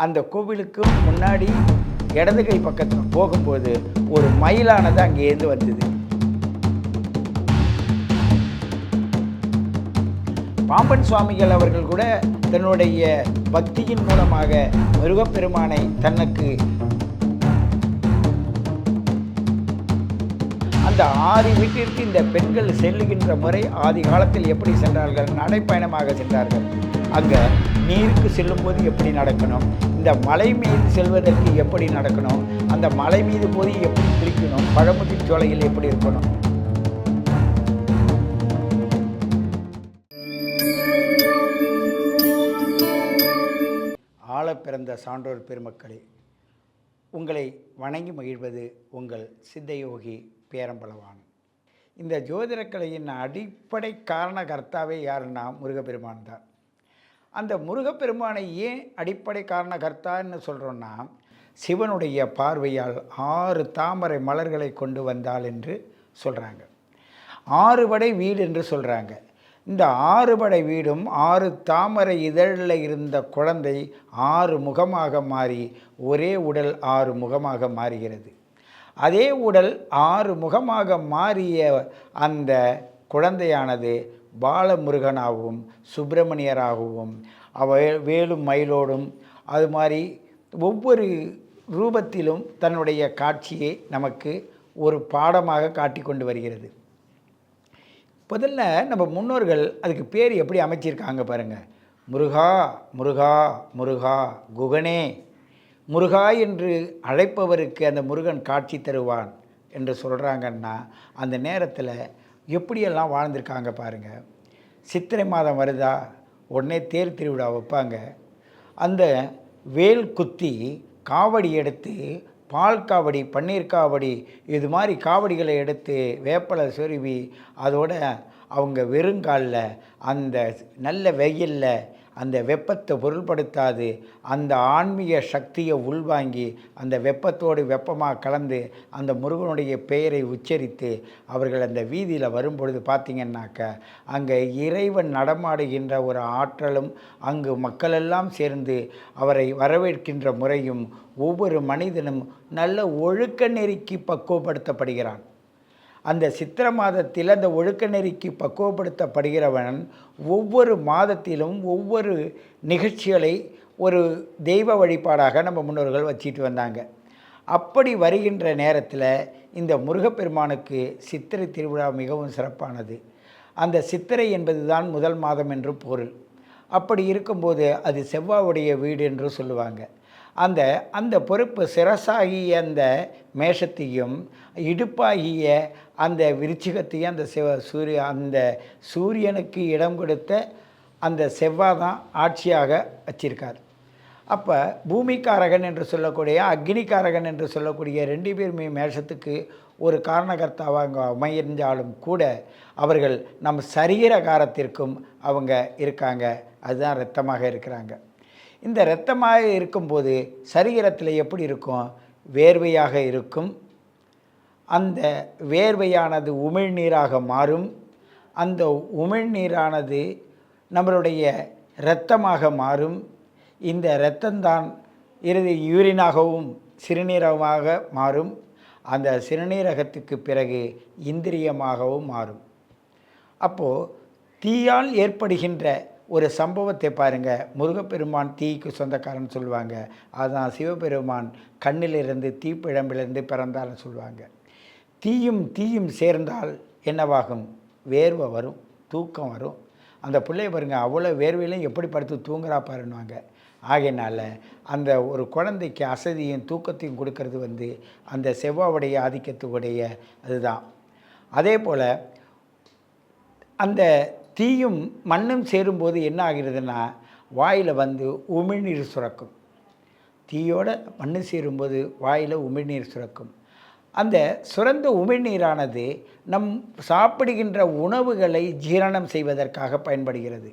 அந்த கோவிலுக்கு முன்னாடி இடது கை பக்கத்தில் போகும்போது ஒரு மயிலானது அங்கேருந்து வந்தது. பாம்பன் சுவாமிகள் அவர்கள் கூட தன்னுடைய பக்தியின் மூலமாக முருகப்பெருமானை தனக்கு அந்த 6 வீட்டிற்கு இந்த பெண்கள் செல்லுகின்ற முறை ஆதி காலத்தில் எப்படி சென்றார்கள்? நடைப்பயணமாக சென்றார்கள். அங்கே நீருக்கு செல்லும்போது எப்படி நடக்கணும், இந்த மலை மீது செல்வதற்கு எப்படி நடக்கணும், அந்த மலை மீது போய் எப்படி குளிக்கணும், பழமுதிர் சோலையில் எப்படி இருக்கணும். ஆழ பிறந்த சான்றோர் பெருமக்களே, உங்களை வணங்கி மகிழ்வது உங்கள் சித்தயோகி பேரம்பலவான். இந்த ஜோதிடக்கலையின் அடிப்படை காரணகர்த்தாவே யாருன்னா முருகப்பெருமான் தான். அந்த முருகப்பெருமானை ஏன் அடிப்படை காரணகர்த்தான்னு சொல்கிறோன்னா, சிவனுடைய பார்வையால் 6 தாமரை மலர்களை கொண்டு வந்தாள் என்று சொல்கிறாங்க. 6 படை வீடு என்று சொல்கிறாங்க. இந்த 6 படை வீடும் 6 தாமரை இதழில் இருந்த குழந்தை 6 முகமாக மாறி ஒரே உடல் 6 முகமாக மாறுகிறது. அதே உடல் 6 முகமாக மாறிய அந்த குழந்தையானது பாலமுருகனாகவும் சுப்பிரமணியராகவும் வேலும் மயிலோடும் அது மாதிரி ஒவ்வொரு ரூபத்திலும் தன்னுடைய காட்சியை நமக்கு ஒரு பாடமாக காட்டி கொண்டு வருகிறது. முதல்ல நம்ம முன்னோர்கள் அதுக்கு பேர் எப்படி அமைச்சிருக்காங்க பாருங்கள். முருகா முருகா முருகா குகனே, முருகா என்று அழைப்பவருக்கு அந்த முருகன் காட்சி தருவான் என்று சொல்கிறாங்கன்னா, அந்த நேரத்தில் எப்படியெல்லாம் வாழ்ந்திருக்காங்க பாருங்கள். சித்திரை மாதம் வருதா, உடனே தேர் திருவிழா வைப்பாங்க. அந்த வேல் குத்தி காவடி எடுத்து, பால் காவடி, பன்னீர் காவடி, இது மாதிரி காவடிகளை எடுத்து வேப்பலை சொருவி அதோட அவங்க வெறுங்காலில் அந்த நல்ல வெயிலில் அந்த வெப்பத்தை பொருள்படுத்தாது அந்த ஆன்மீக சக்தியை உள்வாங்கி அந்த வெப்பத்தோடு வெப்பமாக கலந்து அந்த முருகனுடைய பெயரை உச்சரித்து அவர்கள் அந்த வீதியில் வரும்பொழுது பார்த்திங்கன்னாக்க அங்கே இறைவன் நடமாடுகின்ற ஒரு ஆற்றலும் அங்கு மக்களெல்லாம் சேர்ந்து அவரை வரவேற்கின்ற முறையும் ஒவ்வொரு மனிதனும் நல்ல ஒழுக்க நெறிக்கு பக்குவப்படுத்தப்படுகிறான். அந்த சித்திரை மாதத்தில் அந்த ஒழுக்க நெறிக்கு பக்குவப்படுத்தப்படுகிறவன் ஒவ்வொரு மாதத்திலும் ஒவ்வொரு நிகழ்ச்சிகளை ஒரு தெய்வ வழிபாடாக நம்ம முன்னோர்கள் வச்சிட்டு வந்தாங்க. அப்படி வருகின்ற நேரத்தில் இந்த முருகப்பெருமானுக்கு சித்திரை திருவிழா மிகவும் சிறப்பானது. அந்த சித்திரை என்பது தான் முதல் மாதம் என்று பொருள். அப்படி இருக்கும்போது அது செவ்வாவுடைய வீடு என்று சொல்லுவாங்க. அந்த பொறுப்பு சிரசாகிய அந்த மேஷத்தையும் இடுப்பாகிய அந்த விருச்சிகத்தையும் அந்த சூரியனுக்கு இடம் கொடுத்த அந்த செவ்வாய் தான் ஆட்சியாக வச்சிருக்கார். அப்போ பூமிக்காரகன் என்று சொல்லக்கூடிய அக்னிக்காரகன் என்று சொல்லக்கூடிய 2 பேருமே மேஷத்துக்கு ஒரு காரணகர்த்தாவாக அமைந்தாலும் கூட அவர்கள் நம் சரீரகாரத்திற்கும் அவங்க இருக்காங்க. அதுதான் இரத்தமாக இருக்கிறாங்க. இந்த இரத்தமாக இருக்கும்போது சரீரத்தில் எப்படி இருக்கும்? வேர்வையாக இருக்கும். அந்த வேர்வையானது உமிழ்நீராக மாறும். அந்த உமிழ்நீரானது நம்மளுடைய இரத்தமாக மாறும். இந்த இரத்தம்தான் இறுதி யூரினாகவும் சிறுநீரகமாக மாறும். அந்த சிறுநீரகத்துக்கு பிறகு இந்திரியமாகவும் மாறும். அப்போது தீயால் ஏற்படுகின்ற ஒரு சம்பவத்தை பாருங்கள். முருகப்பெருமான் தீக்கு சொந்தக்காரன் சொல்லுவாங்க. அதுதான் சிவபெருமான் கண்ணிலிருந்து தீப்பிழம்பிலிருந்து பிறந்தால்னு சொல்லுவாங்க. தீயும் சேர்ந்தால் என்னவாகும்? வேர்வை வரும், தூக்கம் வரும். அந்த பிள்ளைய பாருங்கள், அவ்வளோ வேர்வையிலையும் எப்படி படுத்து தூங்குறா பாருன்னுவாங்க. ஆகையினால அந்த ஒரு குழந்தைக்கு அசதியும் தூக்கத்தையும் கொடுக்கறது அந்த செவ்வாவுடைய ஆதிக்கத்துடைய அதுதான். அதே போல் அந்த தீயும் மண்ணும் சேரும்போது என்ன ஆகிறதுனா வாயில் உமிழ்நீர் சுரக்கும். தீயோட மண் சேரும்போது வாயில் உமிழ்நீர் சுரக்கும். அந்த சுரந்த உமிழ்நீரானது நம் சாப்பிடுகின்ற உணவுகளை ஜீரணம் செய்வதற்காக பயன்படுகிறது.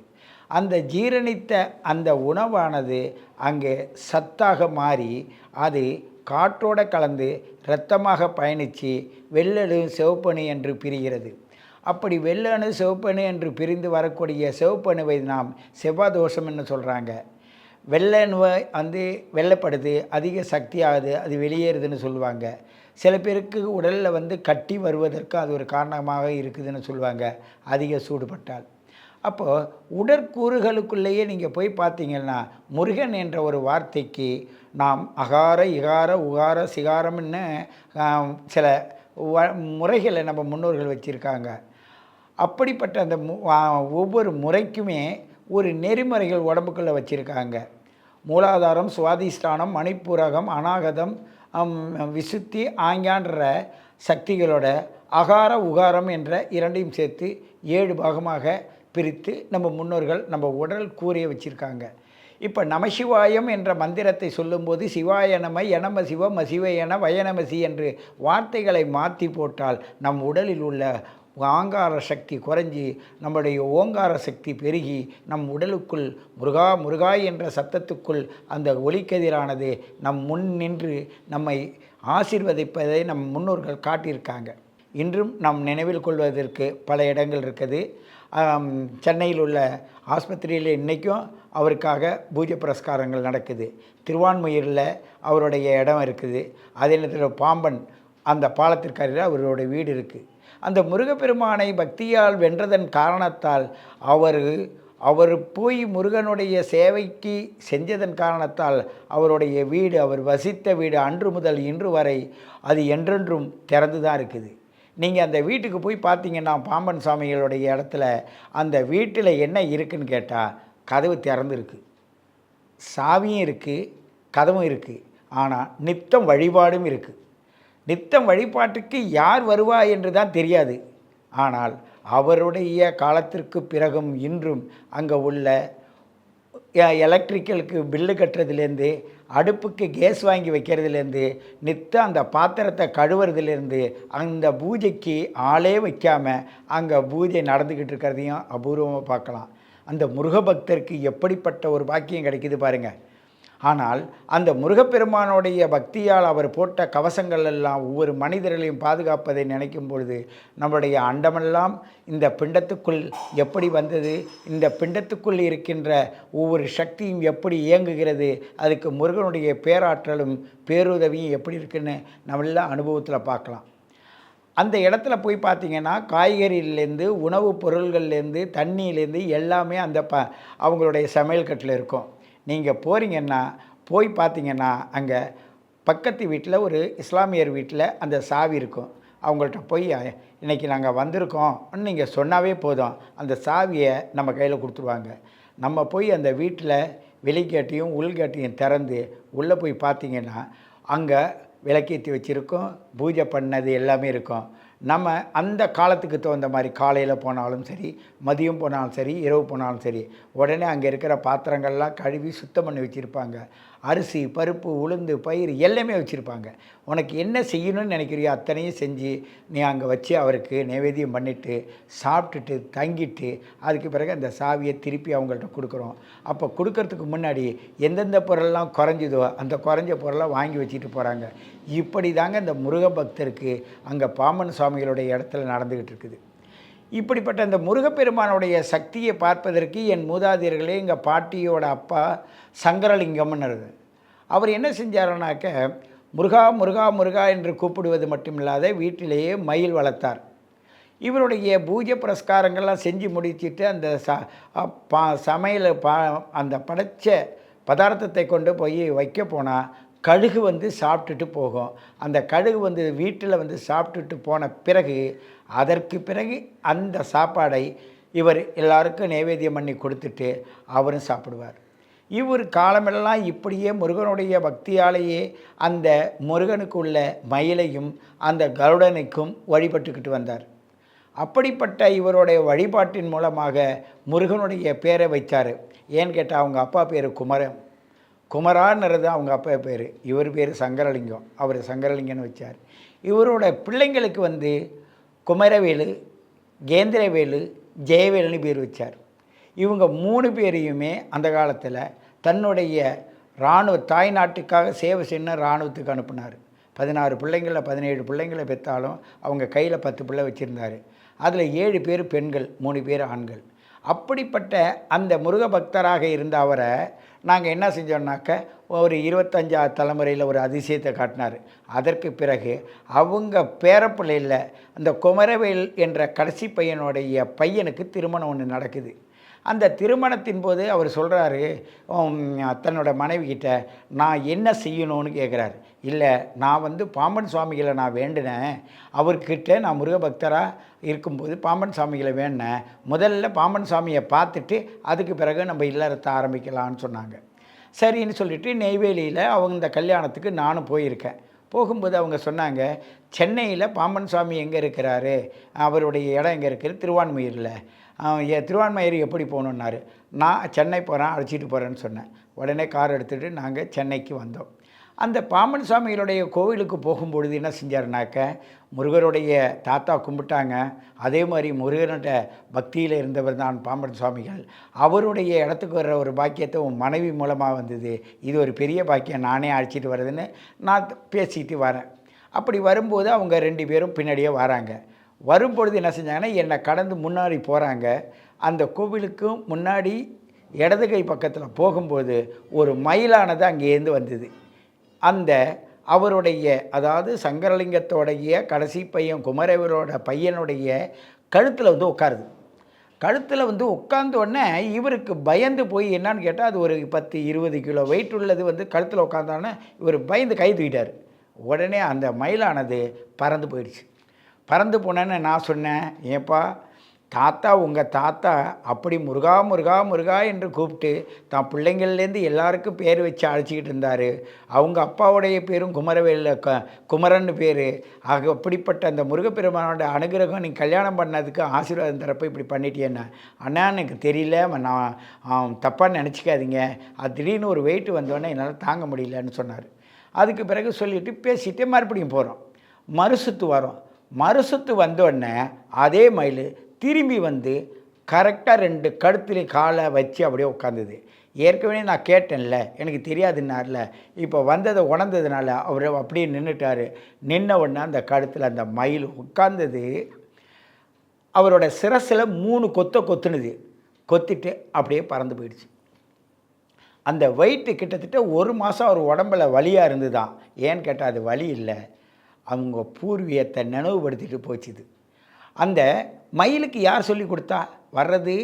அந்த ஜீரணித்த அந்த உணவானது அங்கே சத்தாக மாறி அது காற்றோடு கலந்து இரத்தமாக பயணித்து வெள்ளணு சிவப்பணு என்று பிரிகிறது. அப்படி வெள்ளணு சிவப்பணு என்று பிரிந்து வரக்கூடிய சிவப்பணுவை நாம் செவ்வாய் தோஷம் என்று சொல்கிறாங்க. வெள்ளை நோய் வந்து வெள்ளைப்படுது, அதிக சக்தி ஆகுது, அது வெளியேறுதுன்னு சொல்லுவாங்க. சில பேருக்கு உடலில் வந்து கட்டி வருவதற்கு அது ஒரு காரணமாக இருக்குதுன்னு சொல்லுவாங்க, அதிக சூடுபட்டால். அப்போது உடற்கூறுகளுக்குள்ளேயே நீங்கள் போய் பார்த்தீங்கன்னா, முருகன் என்ற ஒரு வார்த்தைக்கு நாம் அகார, இகார, உகார, சிகாரம்னு சில வ முறைகளை நம்ம முன்னோர்கள் வச்சுருக்காங்க. அப்படிப்பட்ட அந்த ஒவ்வொரு முறைக்குமே ஒரு நெறிமுறைகள் உடம்புக்குள்ளே வச்சுருக்காங்க. மூலாதாரம், சுவாதிஷ்டானம், மணிப்பூரகம், அநாகதம், விசுத்தி, ஆங்கான்ற சக்திகளோட அகார, உகாரம் என்ற இரண்டையும் சேர்த்து 7 பாகமாக பிரித்து நம்ம முன்னோர்கள் நம்ம உடல் கூறிய வச்சுருக்காங்க. இப்போ நமசிவாயம் என்ற மந்திரத்தை சொல்லும்போது சிவாய நம எனம சிவ மசிவயன வயநமசி என்று வார்த்தைகளை மாற்றி போட்டால் நம் உடலில் உள்ள ஆங்கார சக்தி குறைஞ்சி நம்முடைய ஓங்கார சக்தி பெருகி நம் உடலுக்குள் முருகா முருகா என்ற சத்தத்துக்குள் அந்த ஒலிக்கதிரானது நம் முன் நின்று நம்மை ஆசீர்வதிப்பதை நம் முன்னோர்கள் காட்டியிருக்காங்க. இன்றும் நாம் நினைவில் கொள்வதற்கு பல இடங்கள் இருக்குது. சென்னையில் உள்ள ஆஸ்பத்திரியில் இன்றைக்கும் அவருக்காக பூஜை புரஸ்காரங்கள் நடக்குது. திருவான்மையூரில் அவருடைய இடம் இருக்குது. அதே நேரத்தில் பாம்பன் அந்த பாலத்திற்கு அருகில் அவருடைய வீடு இருக்குது. அந்த முருகப்பெருமானை பக்தியால் வென்றதன் காரணத்தால் அவர் போய் முருகனுடைய சேவைக்கு செஞ்சதன் காரணத்தால் அவருடைய வீடு, அவர் வசித்த வீடு அன்று முதல் இன்று வரை அது என்றென்றும் திறந்து தான் இருக்குது. நீங்கள் அந்த வீட்டுக்கு போய் பார்த்தீங்கன்னா பாம்பன் சுவாமிகளுடைய இடத்துல அந்த வீட்டில் என்ன இருக்குதுன்னு கேட்டால் கதவு திறந்துருக்கு, சாவியும் இருக்குது, கதவும் இருக்குது. ஆனால் நித்தம் வழிபாடும் இருக்குது. நித்தம் வழிபாட்டுக்கு யார் வருவா என்று தான் தெரியாது. ஆனால் அவருடைய காலத்திற்கு பிறகும் இன்றும் அங்கே உள்ள எலக்ட்ரிக்கலுக்கு பில்லு கட்டுறதுலேருந்து, அடுப்புக்கு கேஸ் வாங்கி வைக்கிறதுலேருந்து, நித்தம் அந்த பாத்திரத்தை கழுவுறதுலேருந்து அந்த பூஜைக்கு ஆளே வைக்காமல் அங்கே பூஜை நடந்துக்கிட்டு இருக்கிறதையும் அபூர்வமாக பார்க்கலாம். அந்த முருகபக்தருக்கு எப்படிப்பட்ட ஒரு பாக்கியம் கிடைக்குது பாருங்கள். ஆனால் அந்த முருகப்பெருமானுடைய பக்தியால் அவர் போட்ட கவசங்கள் எல்லாம் ஒவ்வொரு மனிதர்களையும் பாதுகாப்பதை நினைக்கும் பொழுது நம்முடைய அண்டமெல்லாம் இந்த பிண்டத்துக்குள் எப்படி வந்தது, இந்த பிண்டத்துக்குள் இருக்கின்ற ஒவ்வொரு சக்தியும் எப்படி இயங்குகிறது, அதுக்கு முருகனுடைய பேராற்றலும் பேருதவியும் எப்படி இருக்குன்னு நம்மளாம் அனுபவத்தில் பார்க்கலாம். அந்த இடத்துல போய் பார்த்திங்கன்னா காய்கறியிலேருந்து, உணவுப் பொருள்கள்லேருந்து, தண்ணியிலேருந்து எல்லாமே அந்த அவங்களுடைய சமையல் கட்டில் இருக்கும். நீங்கள் போகிறீங்கன்னா போய் பார்த்தீங்கன்னா அங்கே பக்கத்து வீட்டில் ஒரு இஸ்லாமியர் வீட்டில் அந்த சாவி இருக்கும். அவங்கள்ட்ட போய் இன்றைக்கி நாங்கள் வந்திருக்கோம்னு நீங்கள் சொன்னாவே போதும், அந்த சாவியை நம்ம கையில் கொடுத்துருவாங்க. நம்ம போய் அந்த வீட்டில் வெளிக்கேட்டையும் உள்கேட்டையும் திறந்து உள்ளே போய் பார்த்திங்கன்னா அங்கே விளக்கேற்றி வச்சுருக்கோம், பூஜை பண்ணது எல்லாமே இருக்கும். நம்ம அந்த காலத்துக்கு தகுந்த மாதிரி காலையில் போனாலும் சரி, மதியம் போனாலும் சரி, இரவு போனாலும் சரி, உடனே அங்கே இருக்கிற பாத்திரங்கள்லாம் கழுவி சுத்தம் பண்ணி வச்சுருப்பாங்க. அரிசி, பருப்பு, உளுந்து, பயிர் எல்லாமே வச்சுருப்பாங்க. உனக்கு என்ன செய்யணும்னு நினைக்கிறியோ அத்தனையும் செஞ்சு நீ அங்கே வச்சு அவருக்கு நைவேத்தியம் பண்ணிவிட்டு சாப்பிட்டுட்டு தங்கிட்டு அதுக்கு பிறகு அந்த சாவியை திருப்பி அவங்கள்ட்ட கொடுக்குறோம். அப்போ கொடுக்கறதுக்கு முன்னாடி எந்தெந்த பொருளெல்லாம் குறைஞ்சதோ அந்த குறைஞ்ச பொருளை வாங்கி வச்சுட்டு போகிறாங்க. இப்படி தாங்க இந்த முருக பக்தருக்கு அங்கே பாம்பன் சுவாமிகளுடைய இடத்துல நடந்துக்கிட்டு இருக்குது. இப்படிப்பட்ட இந்த முருகப்பெருமானுடைய சக்தியை பார்ப்பதற்கு என் மூதாதையர்களே எங்கள் பாட்டியோட அப்பா சங்கரலிங்கம்னு அவர் என்ன செஞ்சாருனாக்க முருகா முருகா முருகா என்று கூப்பிடுவது மட்டுமில்லாத வீட்டிலேயே மயில் வளர்த்தார். இவருடைய பூஜை புரஸ்காரங்கள்லாம் செஞ்சு முடிச்சுட்டு அந்த சமையல் அந்த படைச்ச பதார்த்தத்தை கொண்டு போய் வைக்க போனால் கழுகு வந்து சாப்பிட்டுட்டு போகும். அந்த கழுகு வந்து வீட்டில் வந்து சாப்பிட்டுட்டு போன பிறகு அதற்கு பிறகு அந்த சாப்பாடை இவர் எல்லாருக்கும் நைவேத்தியம் பண்ணி கொடுத்துட்டு அவரும் சாப்பிடுவார். இவர் காலமெல்லாம் இப்படியே முருகனுடைய பக்தியாலேயே அந்த முருகனுக்கு உள்ள மயிலையும் அந்த கருடனுக்கும் வழிபட்டுக்கிட்டு வந்தார். அப்படிப்பட்ட இவருடைய வழிபாட்டின் மூலமாக முருகனுடைய பேரை வைத்தார். ஏன்னு கேட்டால் அவங்க அப்பா பேர் குமரான்றது அவங்க அப்பா பேர், இவர் பேர் சங்கரலிங்கம், அவர் சங்கரலிங்கன்னு வச்சார். இவரோட பிள்ளைங்களுக்கு வந்து குமரவேலு, கேந்திரவேலு, ஜெயவேலுன்னு பேர் வச்சார். இவங்க 3 பேரையுமே அந்த காலத்தில் தன்னுடைய தாய் நாட்டுக்காக சேவை செய்யணும் இராணுவத்துக்கு அனுப்புனார். 16 பிள்ளைங்களில் 17 பிள்ளைங்களை பெற்றாலும் அவங்க கையில் 10 பிள்ளை வச்சுருந்தார். அதில் 7 பேர் பெண்கள், 3 பேர் ஆண்கள். அப்படிப்பட்ட அந்த முருக பக்தராக இருந்த அவரை நாங்கள் என்ன செஞ்சோம்னாக்க ஒரு 25 தலைமுறையில் ஒரு அதிசயத்தை காட்டினார். அதற்கு பிறகு அவங்க பேரப்பிள்ளையில் அந்த குமரவேல் என்ற கடைசி பையனுடைய பையனுக்கு திருமணம் ஒன்று நடக்குது. அந்த திருமணத்தின் போது அவர் சொல்கிறாரு, தன்னோட மனைவிக்கிட்ட, நான் என்ன செய்யணும்னு கேட்குறாரு. இல்லை, நான் பாம்பன் சுவாமிகளை நான் வேண்டினேன், அவர்கிட்ட நான் முருகபக்தராக இருக்கும்போது பாம்பன் சாமிகளை வேண்டினேன், முதல்ல பாம்பன் சாமியை பார்த்துட்டு அதுக்கு பிறகு நம்ம இல்லறத்தை ஆரம்பிக்கலான்னு சொன்னாங்க. சரின்னு சொல்லிவிட்டு நெய்வேலியில் அவங்க இந்த கல்யாணத்துக்கு நானும் போயிருக்கேன். போகும்போது அவங்க சொன்னாங்க, சென்னையில் பாம்பன் சாமி எங்கே இருக்கிறாரு, அவருடைய இடம் எங்கே இருக்குது, திருவான்மையூரில். திருவான்மையூர் எப்படி போகணுன்னாரு. நான் சென்னை போகிறேன், அழைச்சிட்டு போகிறேன்னு சொன்னேன். உடனே கார் எடுத்துகிட்டு நாங்கள் சென்னைக்கு வந்தோம். அந்த பாம்பன் சாமிகளுடைய கோவிலுக்கு போகும்பொழுது என்ன செஞ்சாருனாக்க, முருகருடைய தாத்தா கும்பிட்டாங்க, அதே மாதிரி முருகனுடைய பக்தியில் இருந்தவர் தான் பாம்பன் சுவாமிகள். அவருடைய இடத்துக்கு வர்ற ஒரு பாக்கியத்தை உன் மனைவி மூலமாக வந்தது, இது ஒரு பெரிய பாக்கியம், நானே அழைச்சிட்டு வர்றதுன்னு நான் பேசிட்டு வரேன். அப்படி வரும்போது அவங்க 2 பேரும் பின்னாடியே வராங்க. வரும்பொழுது என்ன செஞ்சாங்கன்னா, என்னை கடந்து முன்னாடி போகிறாங்க. அந்த கோவிலுக்கும் முன்னாடி இடது கை பக்கத்தில் போகும்போது ஒரு மயிலானது அங்கேருந்து வந்தது. அந்த அவருடைய, அதாவது சங்கரலிங்கத்தோடைய கடைசி பையன் குமரவேலோட பையனுடைய கழுத்தில் உட்காருது. கழுத்தில் உட்கார்ந்த உடனே இவருக்கு பயந்து போய் என்னான்னு கேட்டால், அது ஒரு 10-20 கிலோ வெயிட் உள்ளது கழுத்தில் உட்காந்தோடனே இவர் பயந்து கை தூக்கிட்டார். உடனே அந்த மயிலானது பறந்து போயிடுச்சு. பறந்து போனேன்னு நான் சொன்னேன், ஏப்பா தாத்தா, உங்கள் தாத்தா அப்படி முருகா முருகா முருகா என்று கூப்பிட்டு தான் பிள்ளைங்கள்லேருந்து எல்லாருக்கும் பேர் வச்சு அழைச்சிக்கிட்டு இருந்தார். அவங்க அப்பாவுடைய பேரும் குமரன்னு பேர். ஆக அப்படிப்பட்ட அந்த முருகப்பெருமானோட அனுகிரகம், நீ கல்யாணம் பண்ணதுக்கு ஆசீர்வாதம் தரப்போ இப்படி பண்ணிட்டேன்னா, அண்ணா எனக்கு தெரியல, நான் தப்பாக நினச்சிக்காதீங்க, அது திடீர்னு ஒரு வெயிட் வந்தோடனே என்னால் தாங்க முடியலன்னு சொன்னார். அதுக்கு பிறகு சொல்லிவிட்டு பேசிட்டு மறுபடியும் போகிறோம். மறுசுத்து வரோம். மறுசுத்து வந்தோடனே அதே மயில் திரும்பி கரெக்டாக 2 கழுத்துலேயும் காலை வச்சு அப்படியே உட்காந்துது. ஏற்கனவே நான் கேட்டேன்ல, எனக்கு தெரியாதுன்னார்ல, இப்போ வந்ததை உணர்ந்ததுனால அவர் அப்படியே நின்றுட்டார். நின்ன உடனே அந்த கழுத்தில் அந்த மயில் உட்கார்ந்தது. அவரோட சிரசில் 3 கொத்துனுது. கொத்திட்டு அப்படியே பறந்து போயிடுச்சு. அந்த வெயிட்டு கிட்டத்தட்ட 1 மாதம் அவர் உடம்பில் வலியாக இருந்துதான். ஏன்னு கேட்டால் அது வலி இல்லை, அவங்க பூர்வீகத்தை நினைவுபடுத்திட்டு போச்சுது. அந்த மயிலுக்கு யார் சொல்லி கொடுத்தா? வர்றது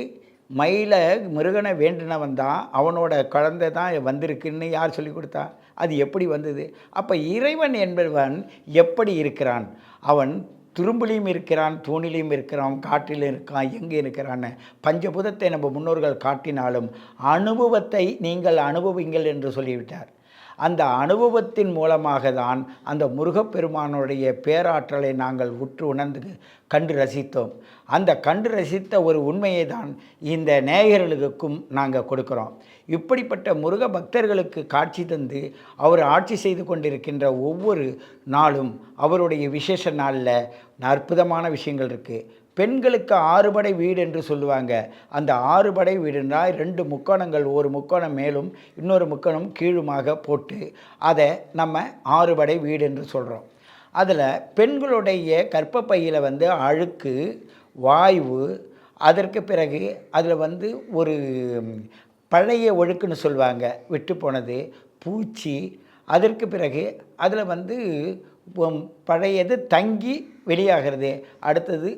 மயிலை முருகனை வேண்டினவன் தான், அவனோட குழந்தை தான் வந்திருக்குன்னு யார் சொல்லி கொடுத்தா? அது எப்படி வந்தது? அப்போ இறைவன் என்பவன் எப்படி இருக்கிறான்? அவன் துரும்புலையும் இருக்கிறான், தூணிலையும் இருக்கிறான், காற்றிலும் இருக்கான், எங்கே இருக்கிறான்னு பஞ்சபூதத்தை நம்ம முன்னோர்கள் காட்டினாலும் அனுபவத்தை நீங்கள் அனுபவிங்கள் என்று சொல்லிவிட்டார். அந்த அனுபவத்தின் மூலமாக தான் அந்த முருகப்பெருமானுடைய பேராற்றலை நாங்கள் உற்று உணர்ந்து கண்டு ரசித்தோம். அந்த கண்டு ரசித்த ஒரு உண்மையை தான் இந்த நேயர்களுக்கும் நாங்கள் கொடுக்குறோம். இப்படிப்பட்ட முருக பக்தர்களுக்கு காட்சி தந்து அவர் ஆட்சி செய்து கொண்டிருக்கின்ற ஒவ்வொரு நாளும் அவருடைய விசேஷ நாளில் அற்புதமான விஷயங்கள் இருக்குது. பெண்களுக்கு 6 படை வீடு என்று சொல்லுவாங்க. அந்த 6 படை வீடுனா 2 முக்கோணங்கள், ஒரு முக்கோணம் மேலும் இன்னொரு முக்கோணம் கீழுமாக போட்டு அதை நம்ம 6 படை வீடு என்று சொல்கிறோம். அதில் பெண்களுடைய கர்ப்பப்பையில் அழுக்கு, வாய்வு, அதற்கு பிறகு அதில் ஒரு பழைய ஒழுக்குன்னு சொல்லுவாங்க, விட்டு போனது, பூச்சி, அதற்கு பிறகு அதில் பழையது தங்கி வெளியாகிறது, அடுத்தது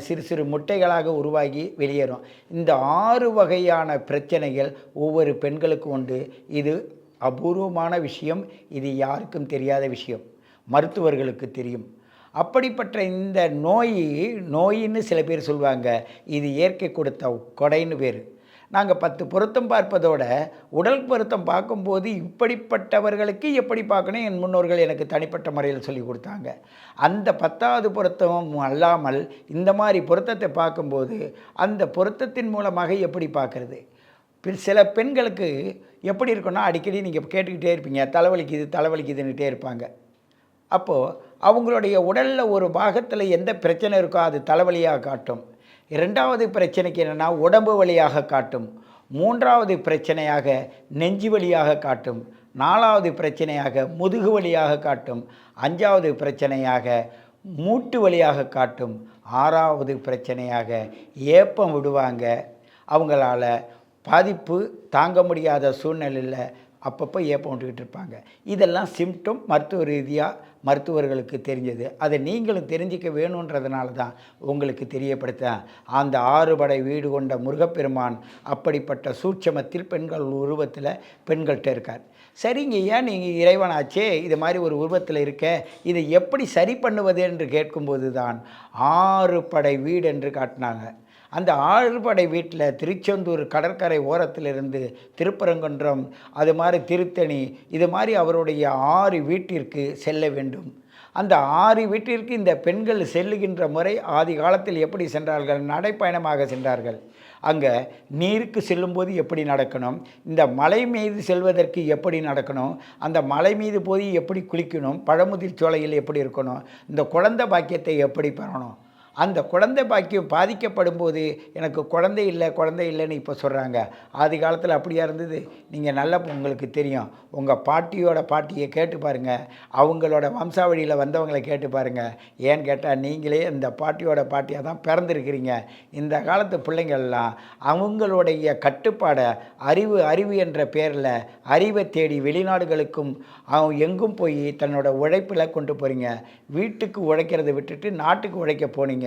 சிறு சிறு முட்டைகளாக உருவாகி வெளியேறும். இந்த 6 வகையான பிரச்சனைகள் ஒவ்வொரு பெண்களுக்கும் உண்டு. இது அபூர்வமான விஷயம், இது யாருக்கும் தெரியாத விஷயம், மருத்துவர்களுக்கு தெரியும். அப்படிப்பட்ட இந்த நோயின்னு சில பேர் சொல்லுவாங்க, இது இயற்கை கொடுத்த கொடைன்னு பேர். நாங்கள் 10 பொருத்தம் பார்ப்பதோட உடல் பொருத்தம் பார்க்கும்போது இப்படிப்பட்டவர்களுக்கு எப்படி பார்க்கணும் என் முன்னோர்கள் எனக்கு தனிப்பட்ட முறையில் சொல்லி கொடுத்தாங்க. அந்த 10வது பொருத்தம் அல்லாமல் இந்த மாதிரி பொருத்தத்தை பார்க்கும்போது அந்த பொருத்தத்தின் மூலமாக எப்படி பார்க்குறது? சில பெண்களுக்கு எப்படி இருக்குன்னா, அடிக்கடி நீங்கள் கேட்டுக்கிட்டே இருப்பீங்க, தலைவலிக்குதுன்னுட்டே இருப்பாங்க. அப்போது அவங்களுடைய உடலில் ஒரு பாகத்தில் எந்த பிரச்சனை இருக்கோ அது தலைவலியாக காட்டும். 2வது பிரச்சனைக்கு என்னென்னா உடம்பு வலியாக காட்டும். 3வது பிரச்சனையாக நெஞ்சு வலியாக காட்டும். 4வது பிரச்சனையாக முதுகு வலியாக காட்டும். 5வது பிரச்சனையாக மூட்டு வலியாக காட்டும். 6வது பிரச்சனையாக ஏப்பம் விடுவாங்க. அவங்களால பாதிப்பு தாங்க முடியாத சூழ்நிலையில் அப்பப்போ ஏப்பம் விட்டுக்கிட்டு இருப்பாங்க. இதெல்லாம் சிம்டம் மருத்துவ ரீதியாக மருத்துவர்களுக்கு தெரிஞ்சது. அதை நீங்களும் தெரிஞ்சிக்க வேணுன்றதுனால தான் உங்களுக்கு தெரியப்படுத்தேன். அந்த 6 படை வீடு கொண்ட முருகப்பெருமான் அப்படிப்பட்ட சூட்சமத்தில் பெண்கள் உருவத்தில் பெண்கள்கிட்ட இருக்கார். சரிங்க, ஏன் நீங்கள் இறைவனாச்சே இது மாதிரி ஒரு உருவத்தில் இருக்க, இதை எப்படி சரி பண்ணுவது என்று கேட்கும்போது தான் 6 படை வீடு என்று காட்டினாங்க. அந்த 6 படை வீட்டில் திருச்செந்தூர் கடற்கரை ஓரத்திலிருந்து திருப்பரங்குன்றம், அது மாதிரி திருத்தணி, இது மாதிரி அவருடைய 6 வீட்டிற்கு செல்ல வேண்டும். அந்த 6 வீட்டிற்கு இந்த பெண்கள் செல்லுகின்ற முறை ஆதி காலத்தில் எப்படி சென்றார்கள்? நடைப்பயணமாக சென்றார்கள். அங்கே நீருக்கு செல்லும்போது எப்படி நடக்கணும், இந்த மலை மீது செல்வதற்கு எப்படி நடக்கணும், அந்த மலை மீது போய் எப்படி குளிக்கணும், பழமுதிர் சோலையில் எப்படி இருக்கணும், இந்த குழந்தை பாக்கியத்தை எப்படி பெறணும், அந்த குழந்தை பாக்கியம் பாதிக்கப்படும் போது எனக்கு குழந்தை இல்லைன்னு இப்போ சொல்கிறாங்க. ஆதி காலத்தில் அப்படியா இருந்தது? நீங்கள் நல்லா உங்களுக்கு தெரியும். உங்கள் பாட்டியோட பாட்டியை கேட்டு பாருங்கள், அவங்களோட வம்சாவழியில் வந்தவங்களை கேட்டு பாருங்கள். ஏன்னு கேட்டால் நீங்களே இந்த பாட்டியோட பாட்டியாக தான் பிறந்திருக்கிறீங்க. இந்த காலத்து பிள்ளைங்கள்லாம் அவங்களுடைய கட்டுப்பாடை அறிவு என்ற பேரில் அறிவை தேடி வெளிநாடுகளுக்கும் அவங்க எங்கும் போய் தன்னோட உழைப்பில் கொண்டு போகிறீங்க. வீட்டுக்கு உழைக்கிறத விட்டுட்டு நாட்டுக்கு உழைக்க போனீங்க.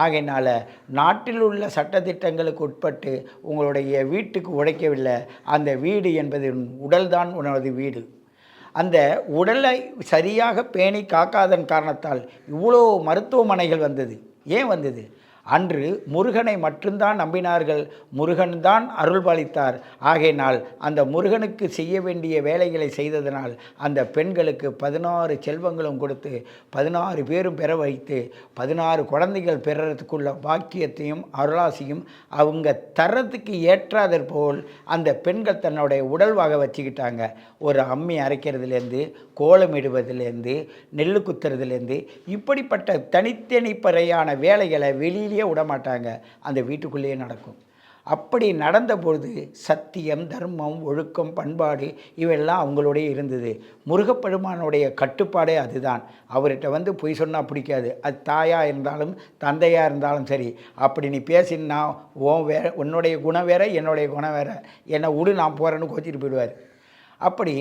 ஆகையினால் நாட்டில் உள்ள சட்டத்திட்டங்களுக்கு உட்பட்டு உங்களுடைய வீட்டுக்கு உழைக்கவில்லை. அந்த வீடு என்பது உடல்தான் உனது வீடு. அந்த உடலை சரியாக பேணி காக்காதன் காரணத்தால் இவ்வளோ மருத்துவமனைகள் வந்தது. ஏன் வந்தது? அன்று முருகனை மட்டும்தான் நம்பினார்கள். முருகன்தான் அருள்பாலித்தார். ஆகையினால் அந்த முருகனுக்கு செய்ய வேண்டிய வேலைகளை செய்ததனால் அந்த பெண்களுக்கு 16 செல்வங்களும் கொடுத்து 16 பேரும் பெற வைத்து 16 குழந்தைகள் பெறறதுக்குள்ள பாக்கியத்தையும் அருளாசியும் அவங்க தரத்துக்கு ஏற்றாதற் போல் அந்த பெண்கள் தன்னுடைய உடல்வாக வச்சுக்கிட்டாங்க. ஒரு அம்மி அரைக்கிறதுலேருந்து, கோலமிடுவதிலேருந்து, நெல் குத்துறதுலேருந்து இப்படிப்பட்ட தனித்தனி பறையான வேலைகளை வெளியிலே விடமாட்டாங்க. அந்த வீட்டுக்குள்ளேயே நடக்கும். அப்படி நடந்த பொழுது சத்தியம், தர்மம், ஒழுக்கம், பண்பாடு இவெல்லாம் அவங்களோடய இருந்தது. முருகப்பெருமானுடைய கட்டுப்பாடே அதுதான். அவர்கிட்ட பொய் சொன்னால் பிடிக்காது. அது தாயாக இருந்தாலும் தந்தையாக இருந்தாலும் சரி. அப்படி நீ பேசினா உன்னுடைய குணம் வேற, என்னுடைய குணம் வேற, என்னை விடு நான் போகிறேன்னு கோச்சிட்டு போயிடுவார். அப்படி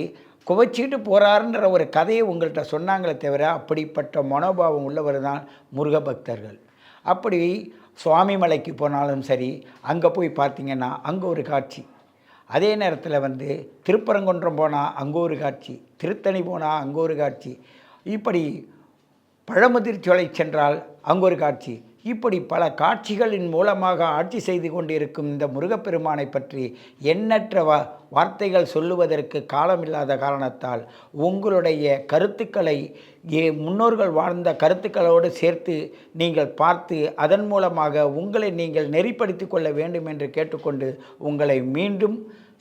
குவைச்சிக்கிட்டு போகிறாருன்ற ஒரு கதையை உங்கள்கிட்ட சொன்னாங்களே தவிர அப்படிப்பட்ட மனோபாவம் உள்ளவர் தான் முருக பக்தர்கள். அப்படி சுவாமி மலைக்கு போனாலும் சரி, அங்கே போய் பார்த்திங்கன்னா அங்கே ஒரு காட்சி. அதே நேரத்தில் திருப்பரங்குன்றம் போனால் அங்கே ஒரு காட்சி, திருத்தணி போனால் அங்கே ஒரு காட்சி, இப்படி பழமுதிர் சோலை சென்றால் அங்கே ஒரு காட்சி. இப்படி பல காட்சிகளின் மூலமாக ஆட்சி செய்து கொண்டிருக்கும் இந்த முருகப்பெருமானை பற்றி எண்ணற்ற வார்த்தைகள் சொல்லுவதற்கு காலமில்லாத காரணத்தால் உங்களுடைய கருத்துக்களை முன்னோர்கள் வாழ்ந்த கருத்துக்களோடு சேர்த்து நீங்கள் பார்த்து அதன் மூலமாக உங்களை நீங்கள் நெறிப்படுத்தி கொள்ள வேண்டும் என்று கேட்டுக்கொண்டு உங்களை மீண்டும்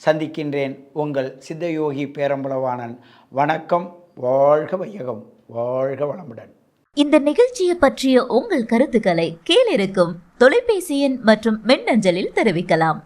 சந்திக்கின்றேன். உங்கள் சித்தயோகி பேரம்பலவாணன். வணக்கம். வாழ்க வையகம். வாழ்க வளமுடன். இந்த நிகழ்ச்சியை பற்றிய உங்கள் கருத்துக்களை கீழிருக்கும் தொலைபேசி எண் மற்றும் மின்னஞ்சலில் தெரிவிக்கலாம்.